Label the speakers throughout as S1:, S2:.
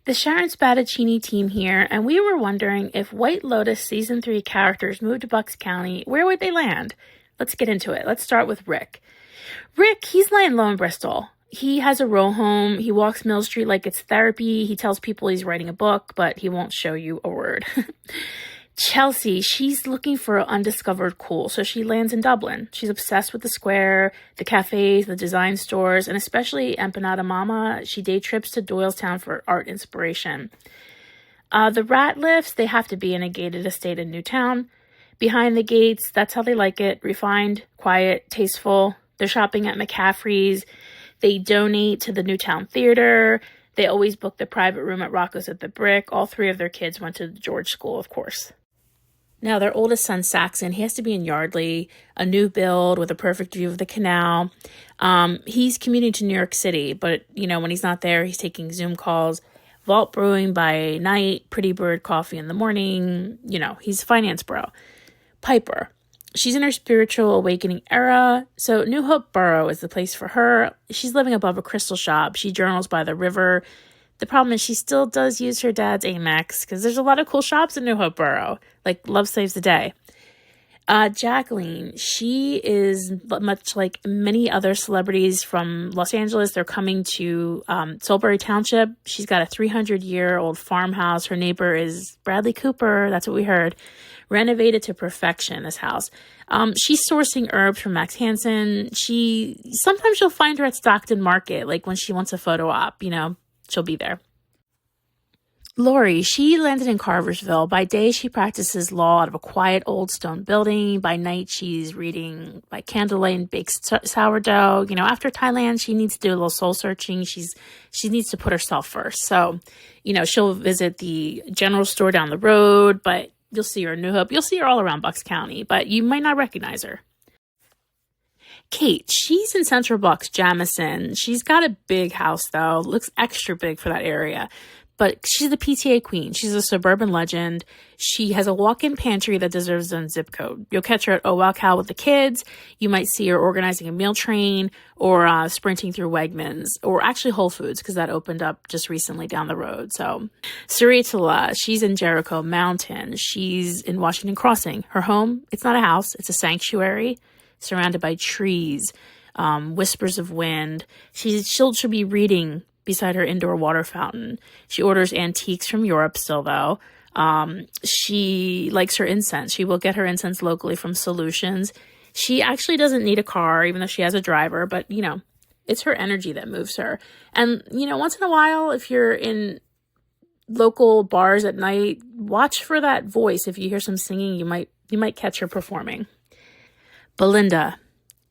S1: The Sharon Spadaccini team here, and we were wondering if White Lotus Season 3 characters moved to Bucks County, where would they land? Let's get into it. Let's start with Rick. Rick, he's laying low in Bristol. He has a row home. He walks Mill Street like it's therapy. He tells people he's writing a book, but he won't show you a word. Chelsea, she's looking for undiscovered cool, so she lands in Dublin. She's obsessed with the square, the cafes, the design stores, and especially Empanada Mama. She day trips to Doylestown for art inspiration. The Ratliffs, they have to be in a gated estate in Newtown. Behind the gates, that's how they like it. Refined, quiet, tasteful. They're shopping at McCaffrey's. They donate to the Newtown Theater. They always book the private room at Rocco's at the Brick. All three of their kids went to the George School, of course. Now, their oldest son, Saxon, he has to be in Yardley, a new build with a perfect view of the canal. He's commuting to New York City, but, when he's not there, he's taking Zoom calls. Vault Brewing by night, Pretty Bird Coffee in the morning. He's a finance bro. Piper, she's in her spiritual awakening era, so New Hope Borough is the place for her. She's living above a crystal shop. She journals by the river. The problem is she still does use her dad's Amex because there's a lot of cool shops in New Hope Borough, like Love Saves the Day. Jacqueline, she is much like many other celebrities from Los Angeles. They're coming to Soulbury Township. She's got a 300-year-old farmhouse. Her neighbor is Bradley Cooper. That's what we heard. Renovated to perfection, this house. She's sourcing herbs from Max Hansen. Sometimes you'll find her at Stockton Market, like when she wants a photo op, she'll be there. Lori, she landed in Carversville. By day, she practices law out of a quiet old stone building. By night, she's reading by candlelight and bakes sourdough. After Thailand, she needs to do a little soul searching. She needs to put herself first. So, she'll visit the general store down the road, but you'll see her in New Hope. You'll see her all around Bucks County, but you might not recognize her. Kate, she's in Central Bucks, Jamison. She's got a big house, though. Looks extra big for that area. But she's the PTA queen. She's a suburban legend. She has a walk-in pantry that deserves its own zip code. You'll catch her at Oh Wow Cow with the kids. You might see her organizing a meal train or sprinting through Wegmans or actually Whole Foods because that opened up just recently down the road. So Saritala, she's in Jericho Mountain. She's in Washington Crossing. Her home, it's not a house. It's a sanctuary surrounded by trees, whispers of wind. She'll be reading beside her indoor water fountain. She orders antiques from Europe still, though. She likes her incense. She will get her incense locally from Solutions. She actually doesn't need a car, even though she has a driver, but, it's her energy that moves her. And, once in a while, if you're in local bars at night, watch for that voice. If you hear some singing, you might catch her performing. Belinda,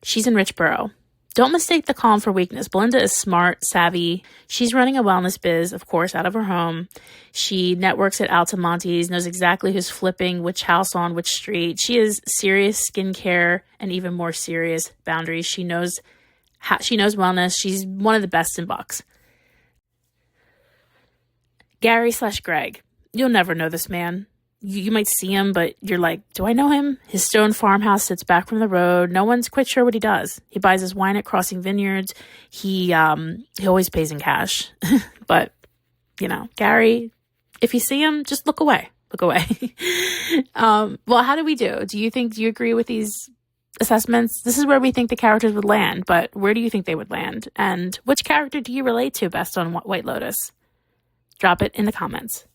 S1: she's in Richboro. Don't mistake the calm for weakness. Belinda is smart, savvy. She's running a wellness biz, of course, out of her home. She networks at Altamonte's, knows exactly who's flipping which house on which street. She has serious skincare and even more serious boundaries. She knows wellness. She's one of the best in Bucks. Gary/Greg. You'll never know this man. You might see him, but you're like, do I know him? His stone farmhouse sits back from the road. No one's quite sure what he does. He buys his wine at Crossing Vineyards. He always pays in cash. But, Gary, if you see him, just look away. Look away. Well, how do we do? Do you agree with these assessments? This is where we think the characters would land, but where do you think they would land? And which character do you relate to best on White Lotus? Drop it in the comments.